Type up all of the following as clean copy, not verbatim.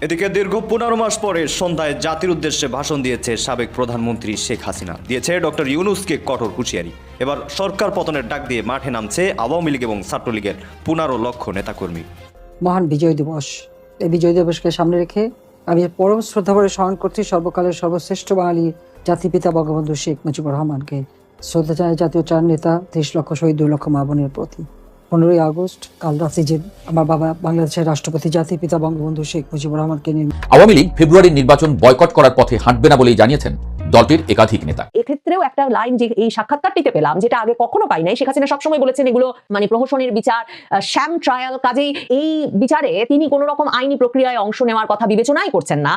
এদিকে দীর্ঘ 15 মাস পরে সন্ধ্যায় জাতির উদ্দেশ্যে ভাষণ দিয়েছে সাবেক প্রধানমন্ত্রী শেখ হাসিনা, দিয়েছে ডক্টর ইউনূসকে কঠোর হুঁশিয়ারি। এবার সরকার পতনের ডাক দিয়ে মাঠে নামছে আওয়ামী লীগ এবং ছাত্রলীগের 15 লক্ষ নেতাকর্মী। মহান বিজয় দিবস, এই বিজয় দিবসকে সামনে রেখে আমি পরম শ্রদ্ধা ভরে স্মরণ করছি সর্বকালের সর্বশ্রেষ্ঠ বাঙালি জাতিপিতা বঙ্গবন্ধু শেখ মুজিবুর রহমানকে। শ্রদ্ধা জানাই জাতীয় চার নেতা, 30 লক্ষ শহীদ, 2 লক্ষ মা বোনের প্রতি। 15ই আগস্ট কাল রাতে যে আমার বাবা বাংলাদেশের রাষ্ট্রপতি জাতিপিতা বঙ্গবন্ধু শেখ মুজিবুর রহমানকে নিয়ে আওয়ামী লীগ ফেব্রুয়ারির নির্বাচন বয়কট করার পথে হাঁটবে না বলেই জানিয়েছেন দলটির একাধিক নেতা। এক্ষেত্রেও একটা লাইন যে এই সাক্ষাৎকারটিতে পেলাম, যেটা আগে কখনো পাই নাই। শেখ হাসিনা সবসময় বলেছেন এগুলো প্রহসনের বিচার, শ্যাম ট্রায়াল, কাজেই এই বিচারে তিনি কোনো রকম আইনি প্রক্রিয়ায় অংশ নেওয়ার কথা বিবেচনাই করছেন না।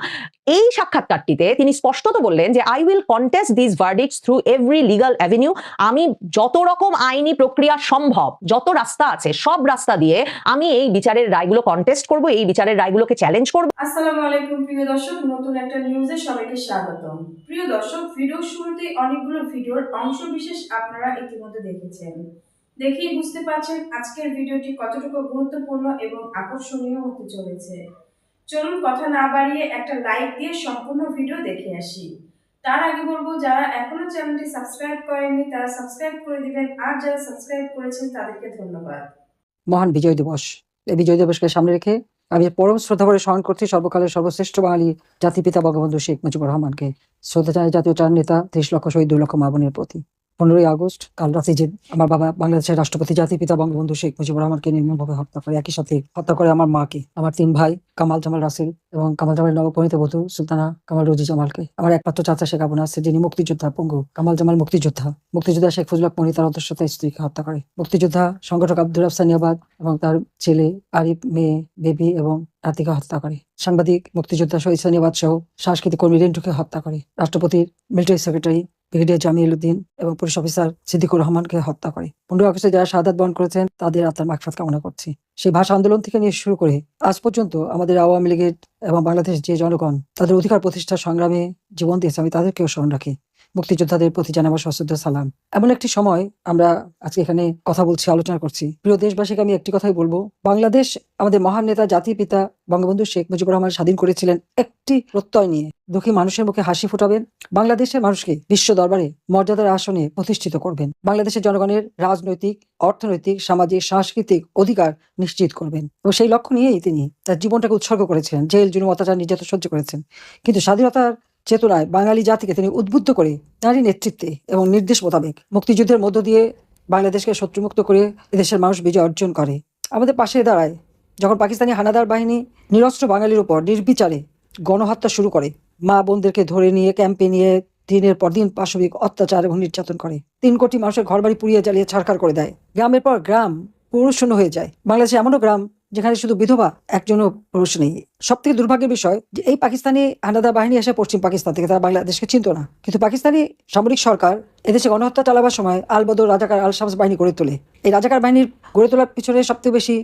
এই সাক্ষাৎকারটিতে তিনি স্পষ্টত বললেন যে I will contest this verdicts through every legal avenue. আমি যত রকম আইনি প্রক্রিয়া সম্ভব, যত রাস্তা আছে সব রাস্তা দিয়ে আমি এই বিচারের রায়গুলো কন্টেস্ট করব, এই বিচারের রায়গুলোকে চ্যালেঞ্জ করব। আসসালামু আলাইকুম প্রিয় দর্শক, নতুন একটা নিউজে সবাইকে স্বাগতম। প্রিয় দর্শক, ভিডিওর শুরুতেই অনেকগুলো ভিডিওর অংশ বিশেষ আপনারা ইতিমধ্যে দেখেছেন। দেখেই বুঝতে পারছেন আজকের ভিডিওটি কতটুকু গুরুত্বপূর্ণ এবং আকর্ষণীয় হতে চলেছে। চলুন কথা না বাড়িয়ে একটা লাইক দিয়ে সম্পূর্ণ ভিডিও দেখে আসি। তার আগে বলবো, যারা এখনো চ্যানেলটি সাবস্ক্রাইব করেননি তারা সাবস্ক্রাইব করে দিবেন, আর যারা সাবস্ক্রাইব করেছেন তাদেরকে ধন্যবাদ। মহান বিজয় দিবস, এই বিজয় দিবসকে সামনে রেখে আমি পরম শ্রদ্ধা ভরে স্মরণ করছি সর্বকালের সর্বশ্রেষ্ঠ বাঙালি জাতিপিতা বঙ্গবন্ধু শেখ মুজিবুর রহমানকে। শ্রদ্ধা জানাই জাতীয় চার নেতা, 30 লক্ষ শহীদ, 2 লক্ষ মা বোনের প্রতি। 15ই আগস্ট কাল রাতে যে আমার বাবা বাংলাদেশের রাষ্ট্রপতি জাতিপিতা বঙ্গবন্ধু শেখ মুজিবুর রহমানকে নির্মমভাবে হত্যা করে, একই সাথে হত্যা করে আমার মাকে, আমার 3 ভাই কামাল জামাল রাসেল এবং কামাল জামাল নবপরিণীত বধূ সুলতানা কামাল রোজি জামালকে, আমার একমাত্র চাচা শেখ আবু নাসের, যিনি মুক্তিযোদ্ধা পঙ্গু, কামাল জামাল মুক্তিযোদ্ধা শেখ ফজলুল হক মনি তার অন্তঃসত্ত্বা স্ত্রীকে হত্যা করে। মুক্তিযোদ্ধা সংগঠক আব্দুর রাফ সানিয়াবাদ এবং তার ছেলে আরিফ, মেয়ে বেবি এবং রাতিকে হত্যা করে। সাংবাদিক মুক্তিযোদ্ধা শহীদ সানিয়াবাদ সহ সাংস্কৃতিক কর্মী রিন্টুকে হত্যা করে। রাষ্ট্রপতির military secretary brigadier Jamil Uddin এবং পুলিশ অফিসার সিদ্দিকুর রহমানকে হত্যা করে। 15 আগস্টে যারা শাহাদাত বরণ করেছেন তাদের আত্মার মাগফিরাত কামনা করছি। সেই ভাষা আন্দোলন থেকে নিয়ে শুরু করে আজ পর্যন্ত আমাদের আওয়ামী লীগের এবং বাংলাদেশের যে জনগণ তাদের অধিকার প্রতিষ্ঠার সংগ্রামে জীবন দিয়েছে, আমি তাদেরকেও স্মরণ রাখি। মুক্তিযোদ্ধাদের প্রতি জানাবো সশ্রদ্ধ সালাম। এমন একটি সময় আমরা আজকে এখানে কথা বলছি, আলোচনা করছি। প্রিয় দেশবাসীকে আমি একটি কথাই বলবো, বাংলাদেশ আমাদের মহান নেতা জাতির পিতা বঙ্গবন্ধু শেখ মুজিবুর রহমান স্বাধীন করেছিলেন একটি প্রত্যয় নিয়ে, দুঃখী মানুষের মুখে হাসি ফোটাবেন, বাংলাদেশের মানুষকে বিশ্ব দরবারে মর্যাদার আসনে প্রতিষ্ঠিত করবেন, বাংলাদেশের জনগণের রাজনৈতিক, অর্থনৈতিক, সামাজিক, সাংস্কৃতিক অধিকার নিশ্চিত করবেন। এবং সেই লক্ষ্য নিয়েই তিনি তার জীবনটাকে উৎসর্গ করেছিলেন, জেল, জুলুম, অত্যাচার, নির্যাতন সহ্য করেছেন। কিন্তু স্বাধীনতার চেতনায় বাঙালি জাতিকে তিনি উদ্বুদ্ধ করে তারই নেতৃত্বে এবং নির্দেশ মোতাবেক মুক্তিযুদ্ধের মধ্য দিয়ে বাংলাদেশকে শত্রুমুক্ত করে এদেশের মানুষ বিজয় অর্জন করে। আমাদের পাশে দাঁড়ায় যখন পাকিস্তানি হানাদার বাহিনী নিরস্ত্র বাঙালির উপর নির্বিচারে গণহত্যা শুরু করে, মা বোনদেরকে ধরে নিয়ে ক্যাম্পে নিয়ে দিনের পর দিন পাশবিক অত্যাচার এবং নির্যাতন করে, 3 কোটি মানুষের ঘরবাড়ি পুড়িয়ে জ্বালিয়ে ছারখার করে দেয়। গ্রামের পর গ্রাম পুরুষশূন্য হয়ে যায়। বাংলাদেশে এমনও গ্রাম যেখানে শুধু বিধবা একজনও পুরুষ নেই। সব থেকে দুর্ভাগ্যের বিষয় যে এই পাকিস্তানি হানাদার বাহিনী এসে পশ্চিম পাকিস্তান থেকে, তারা বাংলাদেশকে চিনত না। কিন্তু পাকিস্তানি সামরিক সরকার এদেশে গণহত্যা চালাবার সময় আল বদর, রাজাকার, আল শামস বাহিনী গড়ে তোলে। এই রাজাকার বাহিনীর গড়ে তোলার পিছনে সবথেকে বেশি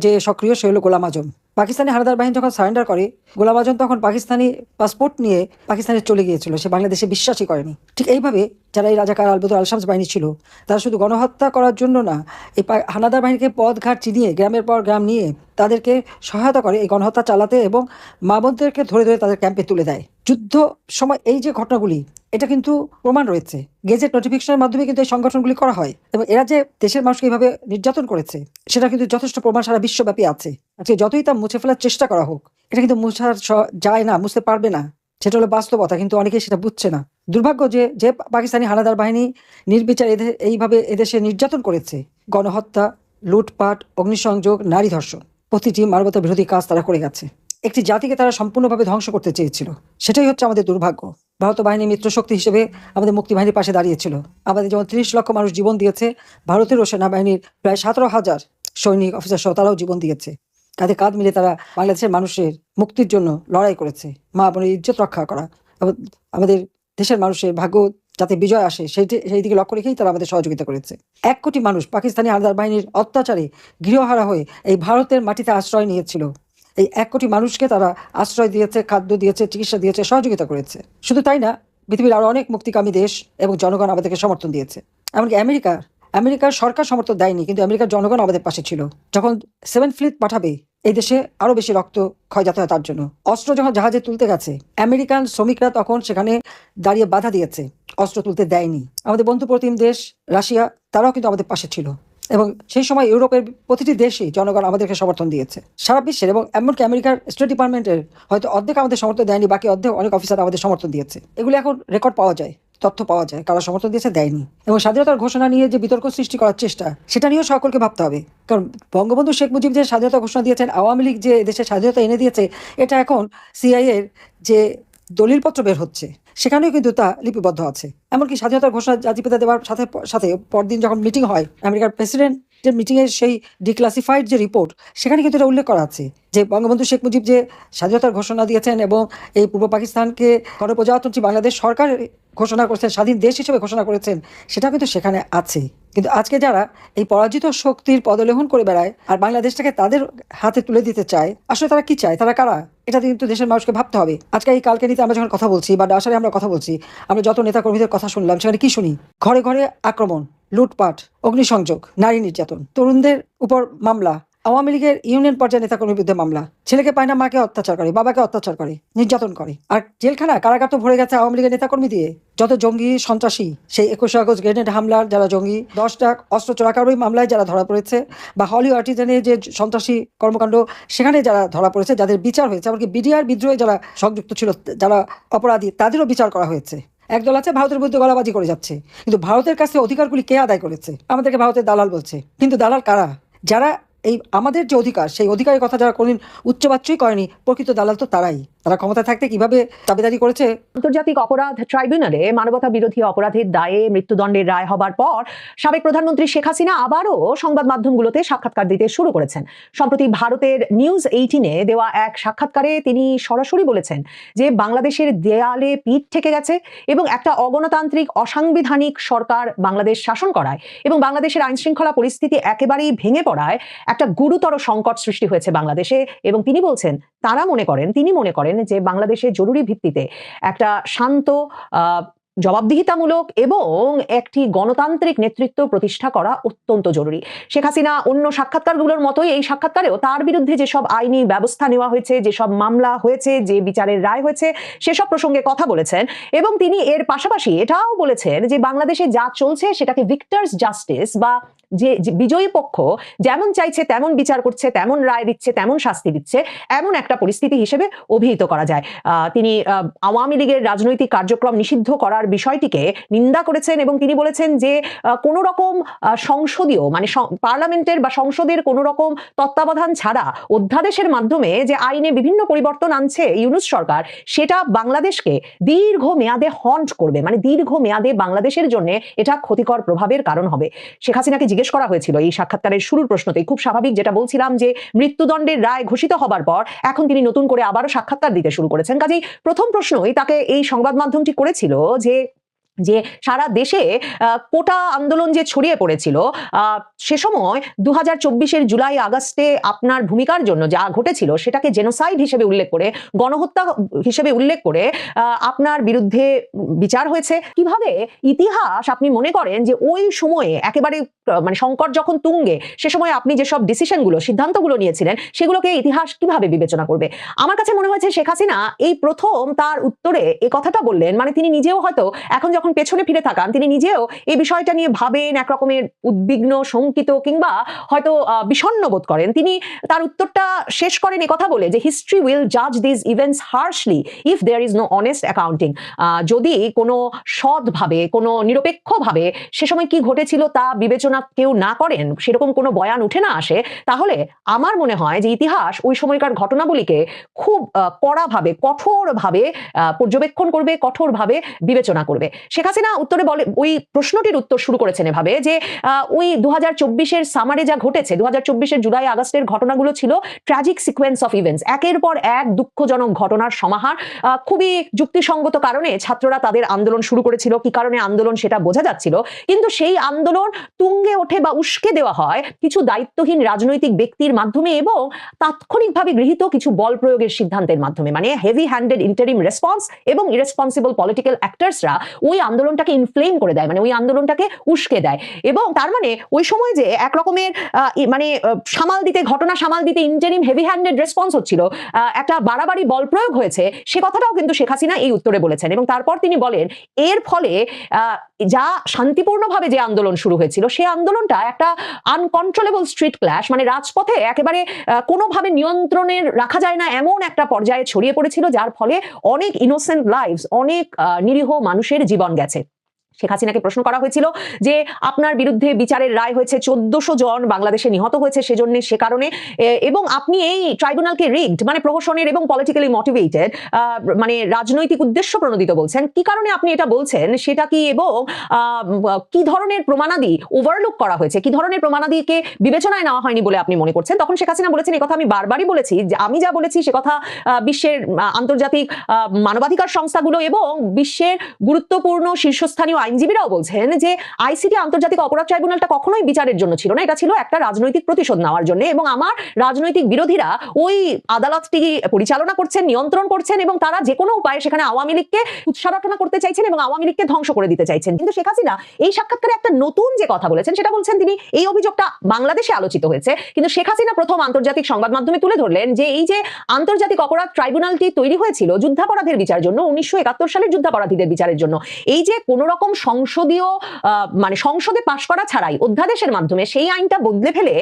যে সক্রিয় সে হলো গোলাম আজম। পাকিস্তানি হানাদার বাহিনী যখন সারেন্ডার করে, গোলাম আজম তখন পাকিস্তানি পাসপোর্ট নিয়ে পাকিস্তানে চলে গিয়েছিল, সে বাংলাদেশে বিশ্বাসই করেনি। ঠিক এইভাবে যারা এই রাজাকার, আল বদর, আল শামস বাহিনী ছিল, তারা শুধু গণহত্যা করার জন্য না, এই হানাদার বাহিনীকে পথঘাট চিনিয়ে গ্রামের পর গ্রাম নিয়ে তাদেরকে সহায়তা করে এই গণহত্যা চালাতে এবং মা বোনদেরকে ধরে ধরে তাদের ক্যাম্পে তুলে দেয়। যুদ্ধ সময় এই যে ঘটনাগুলি, এটা কিন্তু প্রমাণ রয়েছে, গেজেট নোটিফিকেশনের মাধ্যমে কিন্তু এই সংগঠনগুলি করা হয় এবং এরা যে দেশের মানুষকে এইভাবে নির্যাতন করেছে সেটা কিন্তু যথেষ্ট প্রমাণ সারা বিশ্বব্যাপী আছে। আজকে যতই তা মুছে ফেলার চেষ্টা করা হোক, এটা কিন্তু মুছার যায় না, মুছতে পারবে না, সেটা হলো বাস্তবতা। কিন্তু অনেকেই সেটা বুঝছে না। দুর্ভাগ্য যে পাকিস্তানি হানাদার বাহিনী নির্বিচার এইভাবে এদেশে নির্যাতন করেছে, গণহত্যা, লুটপাট, অগ্নিসংযোগ, নারী ধর্ষণ, প্রতিটি মানবতা বিরোধী কাজ তারা করে গেছে। একটি জাতিকে তারা সম্পূর্ণভাবে ধ্বংস করতে চেয়েছিল। সেটাই হচ্ছে আমাদের দুর্ভাগ্য। ভারত বাহিনী মিত্র শক্তি হিসেবে আমাদের মুক্তি বাহিনীর পাশে দাঁড়িয়েছিল। আমাদের যেমন 30 লক্ষ মানুষ জীবন দিয়েছে, ভারতেরও সেনাবাহিনীর প্রায় 17,000 সৈনিক অফিসার সহ তারাও জীবন দিয়েছে। কাঁধে কাঁধ মিলে তারা বাংলাদেশের মানুষের মুক্তির জন্য লড়াই করেছে। মা বোনের ইজ্জত রক্ষা করা, আমাদের দেশের মানুষের ভাগ্য যাতে বিজয় আসে সেই দিকে লক্ষ্য রেখেই তারা আমাদের সহযোগিতা করেছে। 1 কোটি মানুষ পাকিস্তানি হানাদার বাহিনীর অত্যাচারে গৃহহারা হয়ে এই ভারতের মাটিতে আশ্রয় নিয়েছিল। এই 1 কোটি মানুষকে তারা আশ্রয় দিয়েছে, খাদ্য দিয়েছে, চিকিৎসা দিয়েছে, সহযোগিতা করেছে। শুধু তাই না, পৃথিবীর আরো অনেক মুক্তিকামী দেশ এবং জনগণ আমাদেরকে সমর্থন দিয়েছে। এমনকি আমেরিকার সরকার সমর্থন দেয়নি, কিন্তু আমেরিকার জনগণ আমাদের পাশে ছিল। যখন 7th ফ্লিট পাঠাবে এই দেশে আরো বেশি রক্ত ক্ষয় যাতে হয় তার জন্য। অস্ত্র যখন জাহাজে তুলতে গেছে, আমেরিকান শ্রমিকরা তখন সেখানে দাঁড়িয়ে বাধা দিয়েছে, অস্ত্র তুলতে দেয়নি। আমাদের বন্ধু প্রতিম দেশ রাশিয়া, তারাও কিন্তু আমাদের পাশে ছিল, এবং সেই সময় ইউরোপের প্রতিটি দেশই জনগণ আমাদেরকে সমর্থন দিয়েছে। সারা বিশ্বের এবং এমনকি আমেরিকার স্টেট ডিপার্টমেন্টের হয়তো অর্ধেক আমাদের সমর্থন দেয়নি, বাকি অর্ধেক অনেক অফিসার আমাদের সমর্থন দিয়েছে। এগুলো এখন রেকর্ড পাওয়া যায়, তথ্য পাওয়া যায় কারা সমর্থন দিয়েছে, দেয়নি। এবং স্বাধীনতার ঘোষণা নিয়ে যে বিতর্ক সৃষ্টি করার চেষ্টা, সেটা নিয়েও সকলকে ভাবতে হবে। কারণ বঙ্গবন্ধু শেখ মুজিব যে স্বাধীনতা ঘোষণা দিয়েছেন, আওয়ামী লীগ যে দেশের স্বাধীনতা এনে দিয়েছে, এটা এখন সিআইএর যে দলিলপত্র বের হচ্ছে সেখানেও কিন্তু তা লিপিবদ্ধ আছে। এমনকি স্বাধীনতার ঘোষণা জাতিপিতা দেওয়ার সাথে সাথে পরদিন যখন মিটিং হয়, আমেরিকার প্রেসিডেন্টের মিটিংয়ের সেই ডিক্লাসিফাইড যে রিপোর্ট, সেখানে কিন্তু এটা উল্লেখ করা আছে যে বঙ্গবন্ধু শেখ মুজিব যে স্বাধীনতার ঘোষণা দিয়েছেন এবং এই পূর্ব পাকিস্তানকে গণপ্রজাতন্ত্রী বাংলাদেশ সরকার ঘোষণা করেছেন, স্বাধীন দেশ হিসেবে ঘোষণা করেছেন, সেটা কিন্তু সেখানে আছে। কিন্তু আজকে যারা এই পরাজিত শক্তির পদলেহন করে বেড়ায় আর বাংলাদেশটাকে তাদের হাতে তুলে দিতে চায়, আসলে তারা কি চায়, তারা কারা, এটা কিন্তু দেশের মানুষকে ভাবতে হবে। আজকে এই কালকে নিতে আমরা যখন কথা বলছি বা ডাসারে আমরা কথা বলছি, আমরা যত নেতাকর্মীদের কথা শুনলাম, সেখানে কি শুনি? ঘরে ঘরে আক্রমণ, লুটপাট, অগ্নিসংযোগ, নারী নির্যাতন, তরুণদের উপর মামলা, আওয়ামী লীগের ইউনিয়ন পর্যায়ে নেতাকর্মীর বিরুদ্ধে মামলা, ছেলেকে পায় না মাকে অত্যাচার করে, বাবাকে অত্যাচার করে, নির্যাতন করে। আর জেলখানা কারাগার তো ভরে গেছে আওয়ামী লীগের নেতাকর্মী দিয়ে। যত জঙ্গি সন্ত্রাসী, সেই 21 আগস্ট গ্রেনেড হামলার যারা জঙ্গি, 10টা অস্ত্র চোরাকারী মামলায় যারা ধরা পড়েছে, বা হলি আর্টিজানে যে সন্ত্রাসী কর্মকাণ্ড সেখানে যারা ধরা পড়েছে, যাদের বিচার হয়েছে, এমনকি বিডিআর বিদ্রোহে যারা সংযুক্ত ছিল, যারা অপরাধী, তাদেরও বিচার করা হয়েছে। একদল আছে ভারতের বিরুদ্ধে গলাবাজি করে যাচ্ছে, কিন্তু ভারতের কাছে অধিকারগুলি কে আদায় করেছে? আমাদেরকে ভারতের দালাল বলছে, কিন্তু দালাল কারা? যারা এই আমাদের যে অধিকার, সেই অধিকারের কথা যারা কোনদিন উচ্চবাচ্যই করেনি, প্রকৃত দালাল তো তারাই। তারা ক্ষমতা থাকতে কিভাবে দাবিদারি করেছে। আন্তর্জাতিক অপরাধ ট্রাইব্যুনালে মানবতা বিরোধী অপরাধের দায়ে মৃত্যুদণ্ডের রায় হবার পর সাবেক প্রধানমন্ত্রী শেখ হাসিনা আবারও সংবাদ মাধ্যমগুলোতে সাক্ষাৎকার দিতে শুরু করেছেন। সম্প্রতি ভারতের নিউজ 18-এ দেওয়া এক সাক্ষাৎকারে তিনি সরাসরি বলেছেন যে বাংলাদেশের দেয়ালে পিঠ ঠেকে গেছে এবং একটা অগণতান্ত্রিক অসাংবিধানিক সরকার বাংলাদেশ শাসন করায় এবং বাংলাদেশের আইনশৃঙ্খলা পরিস্থিতি একেবারেই ভেঙে পড়ায় একটা গুরুতর সংকট সৃষ্টি হয়েছে বাংলাদেশে। এবং তিনি বলছেন, তিনি মনে করেন যে বাংলাদেশে জরুরি ভিত্তিতে একটা শান্ত, জবাবদিহিতামূলক এবং একটি গণতান্ত্রিক নেতৃত্ব প্রতিষ্ঠা করা অত্যন্ত জরুরি। শেখ হাসিনা অন্য সাক্ষাৎকারগুলোর মতোই এই সাক্ষাৎকারেও তার বিরুদ্ধে যেসব আইনি ব্যবস্থা নেওয়া হয়েছে, যেসব মামলা হয়েছে, যে বিচারের রায় হয়েছে, সেসব প্রসঙ্গে কথা বলেছেন। এবং তিনি এর পাশাপাশি এটাও বলেছেন যে বাংলাদেশে যা চলছে সেটাকে ভিক্টরস জাস্টিস, বা যে বিজয়ী পক্ষ যেমন চাইছে তেমন বিচার করছে, তেমন রায় দিচ্ছে, তেমন শাস্তি দিচ্ছে, এমন একটা পরিস্থিতি হিসেবে অভিহিত করা যায়। তিনি আওয়ামী লীগের রাজনৈতিক কার্যক্রম নিষিদ্ধ করার বিষয়টিকে নিন্দা করেছেন এবং তিনি বলেছেন যে কোনো রকম সংসদীয়, মানে পার্লামেন্টের বা সংসদের কোনো রকম তত্ত্বাবধান ছাড়া অধ্যাদেশের মাধ্যমে যে আইনে বিভিন্ন পরিবর্তন আনছে ইউনূস সরকার, সেটা বাংলাদেশকে দীর্ঘ মেয়াদে হন্ট করবে, মানে দীর্ঘ মেয়াদে বাংলাদেশের জন্য এটা ক্ষতিকর প্রভাবের কারণ হবে। শেখ হাসিনাকে জিজ্ঞেস করা হয়েছিল এই সাক্ষাৎকারের শুরুর প্রশ্নতেই, খুব স্বাভাবিক যেটা বলছিলাম, যে মৃত্যুদণ্ডের রায় ঘোষিত হবার পর এখন তিনি নতুন করে আবারও সাক্ষাৎকার দিতে শুরু করেছেন। কাজেই প্রথম প্রশ্নই তাকে এই সংবাদ মাধ্যমটি করেছিল যে সারা দেশে কোটা আন্দোলন যে ছড়িয়ে পড়েছিল, সে সময় 2024-এর জুলাই আগস্টে আপনার ভূমিকার জন্য যা ঘটেছিল সেটাকে জেনোসাইড হিসেবে উল্লেখ করে, গণহত্যা হিসেবে উল্লেখ করে আপনার বিরুদ্ধে বিচার হয়েছে। কিভাবে ইতিহাস আপনি মনে করেন যে ওই সময়ে একেবারে মানে সংকট যখন তুঙ্গে, সে সময় আপনি যেসব ডিসিশনগুলো, সিদ্ধান্তগুলো নিয়েছিলেন, সেগুলোকে ইতিহাস কিভাবে বিবেচনা করবে? আমার কাছে মনে হয়েছে শেখ হাসিনা এই প্রথম তার উত্তরে এই কথাটা বললেন, মানে তিনি নিজেও হয়তো এখন যখন পেছনে ফিরে থাকান, তিনি নিজেও এই বিষয়টা নিয়ে ভাবেন, একরকমের উদ্বিগ্ন, শঙ্কিত কিংবা হয়তো বিষণ্ণ বোধ করেন। তিনি তার উত্তরটা শেষ করেন এই কথা বলে যে হিস্ট্রি উইল জাজ this events harshly if there is no honest accounting. যদি কোনো সৎভাবে, কোনো নিরপেক্ষভাবে সে সময় কি ঘটেছিল তা বিবেচনা কেউ না করেন, সেরকম কোনো বয়ান উঠে না আসে, তাহলে আমার মনে হয় যে ইতিহাস ওই সময়কার ঘটনাবলীকে খুব কড়াভাবে, কঠোরভাবে পর্যবেক্ষণ করবে, কঠোরভাবে বিবেচনা করবে। শেখ হাসিনা উত্তরে বলে, ওই প্রশ্নটির উত্তর শুরু করেছেন এভাবে যে ওই 2024-এর সামারে যা ঘটেছে, 2024-এর জুলাই আগস্টের ঘটনাগুলো ছিল ট্র্যাজিক সিকোয়েন্স অফ ইভেন্টস, একের পর এক দুঃখজনক ঘটনার সমাহার। খুবই যুক্তিসঙ্গত কারণে ছাত্ররা তাদের আন্দোলন শুরু করেছিল, কি কারণে আন্দোলন সেটা বোঝা যাচ্ছিল, কিন্তু সেই আন্দোলন তুঙ্গে ওঠে বা উস্কে দেওয়া হয় কিছু দায়িত্বহীন রাজনৈতিক ব্যক্তির মাধ্যমে এবং তাৎক্ষণিকভাবে গৃহীত কিছু বল প্রয়োগের সিদ্ধান্তের মাধ্যমে, মানে হেভি হ্যান্ডেড ইন্টারিম রেসপন্স এবং ইরেসপন্সিবল পলিটিক্যাল অ্যাক্টরসরা ওই আন্দোলনটাকে ইনফ্লেম করে দেয়, মানে ওই আন্দোলনটাকে উস্কে দেয়। এবং তার মানে ওই সময় যে এক রকমের ঘটনা সামাল দিতে ইন্টারিম হেভি হ্যান্ডেড রেসপন্স হচ্ছিল, একটা বাড়াবাড়ি বল প্রয়োগ হয়েছে, সে কথাটাও কিন্তু শেখ হাসিনা এই উত্তরে বলেছেন। এবং তারপর তিনি বলেন এর ফলে যা শান্তিপূর্ণভাবে যে আন্দোলন শুরু হয়েছিল সেই আন্দোলনটা একটা আনকন্ট্রোলেবল স্ট্রিট ক্ল্যাশ, মানে রাজপথে একেবারে কোনোভাবে নিয়ন্ত্রণের রাখা যায় না এমন একটা পর্যায়ে ছড়িয়ে পড়েছিল, যার ফলে অনেক ইনোসেন্ট লাইভস, অনেক নিরীহ মানুষের জীবন গেছে। শেখ হাসিনাকে প্রশ্ন করা হয়েছিল যে আপনার বিরুদ্ধে বিচারের রায় হয়েছে, 1400 জন বাংলাদেশে নিহত হয়েছে সে কারণে, এবং আপনি এই ট্রাইব্যুনালকে রিগড, মানে প্রহসনের এবং পলিটিক্যালি মোটিভেটেড, মানে রাজনৈতিক উদ্দেশ্য প্রণোদিত বলছেন। কি কারণে আপনি এটা বলছেন সেটা কি, এবং কি ধরনের প্রমাণাদি ওভারলুক করা হয়েছে, কি ধরনের প্রমাণাদিকে বিবেচনায় নেওয়া হয়নি বলে আপনি মনে করছেন? তখন শেখ হাসিনা বলেছেন, এই কথা আমি বারবারই বলেছি, যে আমি যা বলেছি সে কথা বিশ্বের আন্তর্জাতিক মানবাধিকার সংস্থাগুলো এবং বিশ্বের গুরুত্বপূর্ণ শীর্ষস্থানীয় আইনজীবীরাও বলছেন যে আইসিটি আন্তর্জাতিক অপরাধ ট্রাইব্যুনালটা কখনোই বিচারের জন্য ছিল না, এটা ছিল একটা রাজনৈতিক প্রতিশোধ নেওয়ার জন্য। এবং আমার রাজনৈতিক বিরোধীরা ওই আদালতটি পরিচালনা করছেন, নিয়ন্ত্রণ করছেন, এবং তারা যে কোনো উপায়ে সেখানে আওয়ামী লীগকে উৎসারটনা করতে চাইছেন এবং আওয়ামী লীগকে ধ্বংস করে দিতে চাইছেন। কিন্তু শেখ হাসিনা এই সাক্ষাৎকারে একটা নতুন যে কথা বলেছেন সেটা বলছেন, তিনি এই অভিযোগটা বাংলাদেশে আলোচিত হয়েছে, কিন্তু শেখ হাসিনা প্রথম আন্তর্জাতিক সংবাদ মাধ্যমে তুলে ধরলেন যে এই যে আন্তর্জাতিক অপরাধ ট্রাইব্যুনালটি তৈরি হয়েছিল যুদ্ধাপরাধের বিচারের জন্য, 1971 সালের যুদ্ধাপরাধীদের বিচারের জন্য, এই যে কোনো রকম সংসদীয় মানে সংসদে পাশ করা ছাড়াই অধ্যাদেশের মাধ্যমে সেই আইনটা বদলে ফেলে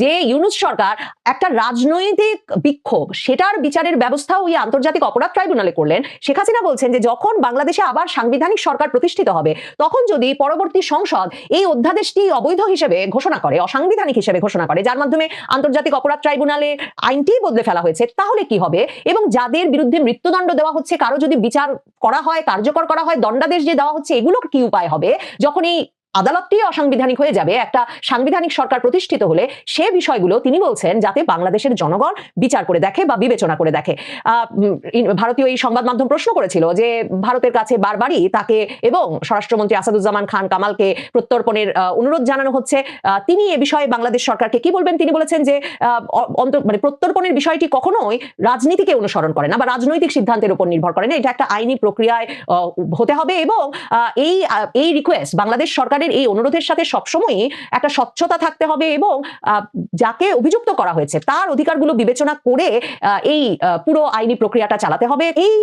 যে ইউনূস সরকার একটা রাজনৈতিক বিক্ষোভ, সেটার বিচারের ব্যবস্থা ওই আন্তর্জাতিক অপরাধ ট্রাইব্যুনালে করলেন। শেখ হাসিনা বলছেন যে যখন বাংলাদেশে আবার সাংবিধানিক সরকার প্রতিষ্ঠিত হবে তখন যদি পরবর্তী সংসদ এই অধ্যাদেশটি অবৈধ হিসেবে ঘোষণা করে, অসাংবিধানিক হিসেবে ঘোষণা করে, যার মাধ্যমে আন্তর্জাতিক অপরাধ ট্রাইব্যুনালের আইনটি বদলে ফেলা হয়েছে, তাহলে কি হবে? এবং যাদের বিরুদ্ধে মৃত্যুদণ্ড দেওয়া হচ্ছে, কারো যদি বিচার করা হয়, কার্যকর করা হয়, দণ্ডাদেশ যে দেওয়া হচ্ছে, এগুলোর কি উপায় হবে যখন এই আদালতটি অসাংবিধানিক হয়ে যাবে একটা সাংবিধানিক সরকার প্রতিষ্ঠিত হলে? সে বিষয়গুলো তিনি বলছেন যাতে বাংলাদেশের জনগণ বিচার করে দেখে বা বিবেচনা করে দেখে। ভারতীয় এই সংবাদ মাধ্যম প্রশ্ন করেছিল যে ভারতের কাছে বারবারই তাকে এবং স্বরাষ্ট্রমন্ত্রী আসাদুজ্জামান খান কামালকে প্রত্যর্পণের অনুরোধ জানানো হচ্ছে, তিনি এ বিষয়ে বাংলাদেশ সরকারকে কি বলবেন? তিনি বলেছেন যে মানে প্রত্যর্পণের বিষয়টি কখনোই রাজনীতিকে অনুসরণ করে না বা রাজনৈতিক সিদ্ধান্তের উপর নির্ভর করে না, এটা একটা আইনি প্রক্রিয়ায় হতে হবে, এবং এই রিকোয়েস্ট বাংলাদেশ সরকার এই অনুরোধের সাথে সবসময়ই একটা স্বচ্ছতা থাকতে হবে, এবং যাকে অভিযুক্ত করা হয়েছে তার অধিকারগুলো বিবেচনা করে এই পুরো আইনি প্রক্রিয়াটা চালাতে হবে। এই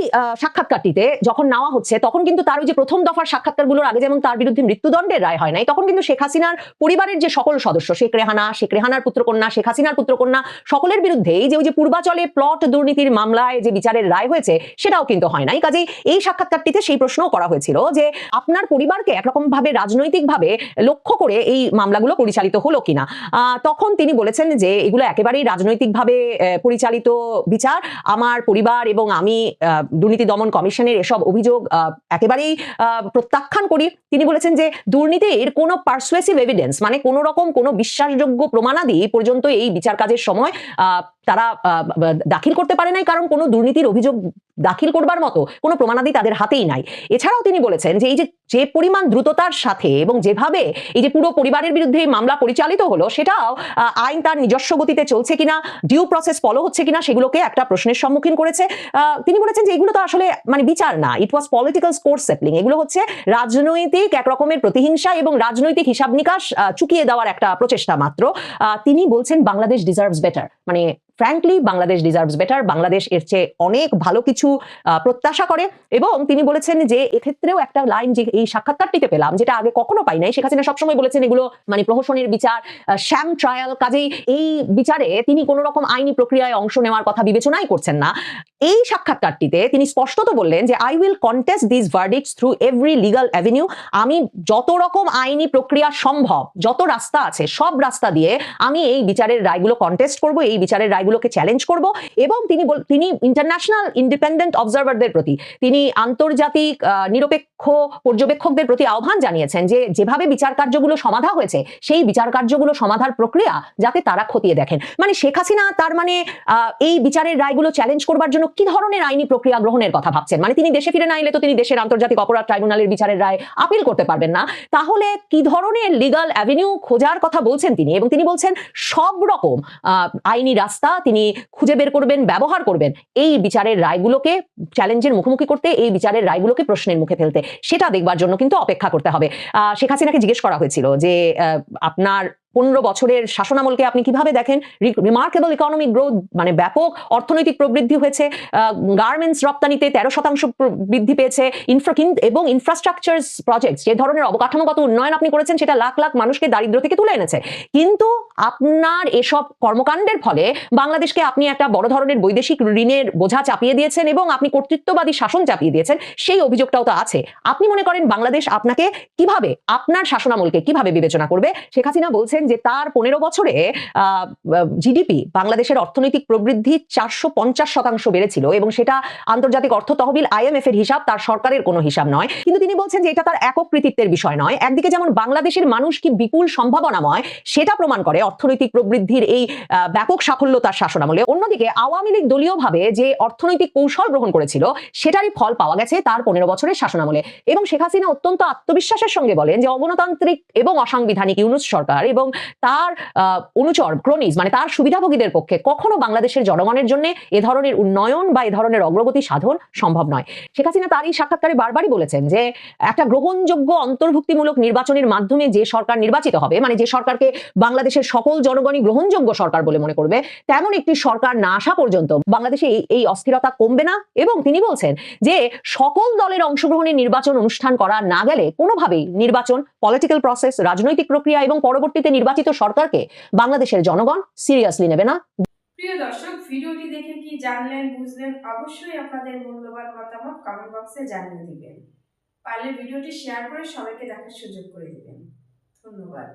সাক্ষাৎকারটিতে যখন নেওয়া হচ্ছে তখন কিন্তু তার ওই যে প্রথম দফার সাক্ষাৎকারগুলোর আগে যেমন তার বিরুদ্ধে মৃত্যুদণ্ডের রায় হয় নাই, তখন কিন্তু শেখ হাসিনার পরিবারের যে সকল সদস্য, শেখ রেহানার পুত্রকন্যা, শেখ হাসিনার পুত্রকন্যা, সকলের বিরুদ্ধে এই যে ওই যে পূর্বাচলে প্লট দুর্নীতির মামলায় যে বিচারের রায় হয়েছে সেটাও কিন্তু হয় নাই। কাজেই এই সাক্ষাৎকারটিতে সেই প্রশ্নও করা হয়েছিল যে আপনার পরিবারকে একরকম ভাবে রাজনৈতিক ভাবে লক্ষ্য করে এই মামলাগুলো পরিচালিত হলো কিনা। তখন তিনি বলেছেন যে এগুলো একেবারেই রাজনৈতিকভাবে পরিচালিত বিচার, আমার পরিবার এবং আমি দুর্নীতি দমন কমিশনের এসব অভিযোগ একেবারেই প্রত্যাখ্যান করি। তিনি বলেছেন যে দুর্নীতির কোনো পারসুয়েসিভ এভিডেন্স, মানে কোনো রকম কোনো বিশ্বাসযোগ্য প্রমাণাদি পর্যন্ত এই বিচার কাজের সময় তারা দাখিল করতে পারে নাই, কারণ কোনো দুর্নীতির অভিযোগ দাখিল করবার মতো কোনো প্রমাণাদি তাদের হাতেই নাই। এছাড়াও তিনি বলেছেন যে এই যে পরিমাণ দ্রুততার সাথে এবং যেভাবে এই যে পুরো পরিবারের বিরুদ্ধে মামলা পরিচালিত হলো, সেটাও আইন তার নিজস্ব গতিতে চলছে কিনা, ডিউ প্রসেস ফলো হচ্ছে কিনা, সেগুলোকে একটা প্রশ্নের সম্মুখীন করেছে। তিনি বলেছেন যে এগুলো তো আসলে মানে বিচার না, ইট ওয়াজ পলিটিক্যাল স্কোর সেটলিং, এগুলো হচ্ছে রাজনৈতিক এক রকমের প্রতিহিংসা এবং রাজনৈতিক হিসাব নিকাশ চুকিয়ে দেওয়ার একটা প্রচেষ্টা মাত্র। তিনি বলছেন বাংলাদেশ ডিজার্ভস বেটার, মানে frankly Bangladesh deserves better, Bangladesh এর চেয়ে অনেক ভালো কিছু প্রত্যাশা করে। এবং তিনি বলেছেন যে এক্ষেত্রেও একটা লাইন যে এই সাক্ষাৎকারটিতে পেলাম, যেটা আগে কখনো পাই নাই, শেখ হাসিনা সবসময় বলেছেন এগুলো মানে প্রহসনের বিচার, শ্যাম ট্রায়াল, কাজেই এই বিচারে তিনি কোনো রকম আইনি প্রক্রিয়ায় অংশ নেওয়ার কথা বিবেচনাই করছেন না। এই সাক্ষাৎকারটিতে তিনি স্পষ্টত বললেন যে I will contest this verdicts through every legal avenue, আমি যত রকম আইনি প্রক্রিয়া সম্ভব, যত রাস্তা আছে সব রাস্তা দিয়ে আমি এই বিচারের রায়গুলো কন্টেস্ট করব, এই বিচারের রায়গুলোকে চ্যালেঞ্জ করব। এবং তিনি ইন্টারন্যাশনাল ইন্ডিপেন্ডেন্ট অবজারভারদের প্রতি, তিনি আন্তর্জাতিক নিরপেক্ষ পর্যবেক্ষকদের প্রতি আহ্বান জানিয়েছেন যে যেভাবে বিচার কার্যগুলো সমাধা হয়েছে সেই বিচার কার্যগুলো সমাধার প্রক্রিয়া যাতে তারা খতিয়ে দেখেন। মানে শেখ হাসিনা তার মানে এই বিচারের রায়গুলো চ্যালেঞ্জ করবার জন্য কি ধরনের আইনি প্রক্রিয়া গ্রহণের কথা ভাবছেন? মানে তিনি দেশে ফিরে না এলে তো তিনি দেশের আন্তর্জাতিক অপরাধ ট্রাইব্যুনালের বিচারের রায় আপিল করতে পারবেন না। তাহলে কি ধরনের লিগাল অ্যাভিনিউ খোঁজার কথা বলছেন তিনি? এবং তিনি বলছেন সব রকম আইনি রাস্তা তিনি খুঁজে বের করবেন, ব্যবহার করবেন এই বিচারের রায়গুলোকে চ্যালেঞ্জের মুখোমুখি করতে, এই বিচারের রায়গুলোকে প্রশ্নের মুখে ফেলতে। সেটা দেখবার জন্য কিন্তু অপেক্ষা করতে হবে। শেখ হাসিনাকে জিজ্ঞেস করা হয়েছিল যে আপনার 15 বছরের শাসনামলকে আপনি কিভাবে দেখেন? রিমার্কেবল ইকোনমিক গ্রোথ, মানে ব্যাপক অর্থনৈতিক প্রবৃদ্ধি হয়েছে, গার্মেন্টস রপ্তানিতে 13% বৃদ্ধি পেয়েছে, এবং ইনফ্রাস্ট্রাকচার প্রজেক্ট, যে ধরনের অবকাঠামোগত উন্নয়ন আপনি করেছেন সেটা লাখ লাখ মানুষকে দারিদ্র্য থেকে তুলে এনেছে। কিন্তু আপনার এসব কর্মকাণ্ডের ফলে বাংলাদেশকে আপনি একটা বড় ধরনের বৈদেশিক ঋণের বোঝা চাপিয়ে দিয়েছেন এবং আপনি কর্তৃত্ববাদী শাসন চাপিয়ে দিয়েছেন, সেই অভিযোগটাও তো আছে। আপনি মনে করেন বাংলাদেশ আপনাকে কিভাবে, আপনার শাসনামলকে কিভাবে বিবেচনা করবে? শেখ হাসিনা বলছেন যে তার 15 বছরে জিডিপি, বাংলাদেশের অর্থনৈতিক প্রবৃদ্ধি 450% বেড়েছিল এবং সেটা আন্তর্জাতিক অর্থ তহবিল IMF এর হিসাব, তার সরকারের কোনো হিসাব নয়। কিন্তু তিনি বলছেন যে এটা তার একক কৃতিত্বের বিষয় নয়। একদিকে যেমন বাংলাদেশের মানুষ কি বিপুল সম্ভাবনাময় সেটা প্রমাণ করে অর্থনৈতিক প্রবৃদ্ধির এই ব্যাপক সাফল্য তার শাসনামলে, অন্যদিকে আওয়ামী লীগ দলীয়ভাবে যে অর্থনৈতিক কৌশল গ্রহণ করেছিল সেটারই ফল পাওয়া গেছে তার 15 বছরের শাসনামলে। এবং শেখ হাসিনা অত্যন্ত আত্মবিশ্বাসের সঙ্গে বলেন যে অগণতান্ত্রিক এবং অসাংবিধানিক ইউনূস সরকার এবং তার অনুচর ক্রোনিজ, মানে তার সুবিধাভোগীদের পক্ষে কখনো বাংলাদেশের জনগণের জন্য এ ধরনের উন্নয়ন বা এ ধরনের অগ্রগতি সাধন সম্ভব নয়। শেখ হাসিনা তার এই সাক্ষাৎকারে বারবারই বলেছেন যে একটা গ্রহণযোগ্য অন্তর্ভুক্তিমূলক নির্বাচনের মাধ্যমে যে সরকার নির্বাচিত হবে, মানে যে সরকারকে বাংলাদেশের সকল জনগণই গ্রহণযোগ্য সরকার বলে মনে করবে, তেমন একটি সরকার না আসা পর্যন্ত বাংলাদেশে এই অস্থিরতা কমবে না। এবং তিনি বলছেন যে সকল দলের অংশগ্রহণে নির্বাচন অনুষ্ঠান করা না গেলে কোনোভাবেই নির্বাচন, পলিটিক্যাল প্রসেস, রাজনৈতিক প্রক্রিয়া এবং পরবর্তীতে নির্বাচিত সরকারকে বাংলাদেশের জনগণ সিরিয়াসলি নেবে না। প্রিয় দর্শক, ভিডিওটি দেখে কি জানলেন, বুঝলেন? অবশ্যই আপনাদের মূল্যবান মতামত কমেন্ট বক্সে জানিয়ে দিবেন। পারলে ভিডিওটি শেয়ার করে সবাইকে দেখার সুযোগ করে দিবেন। ধন্যবাদ।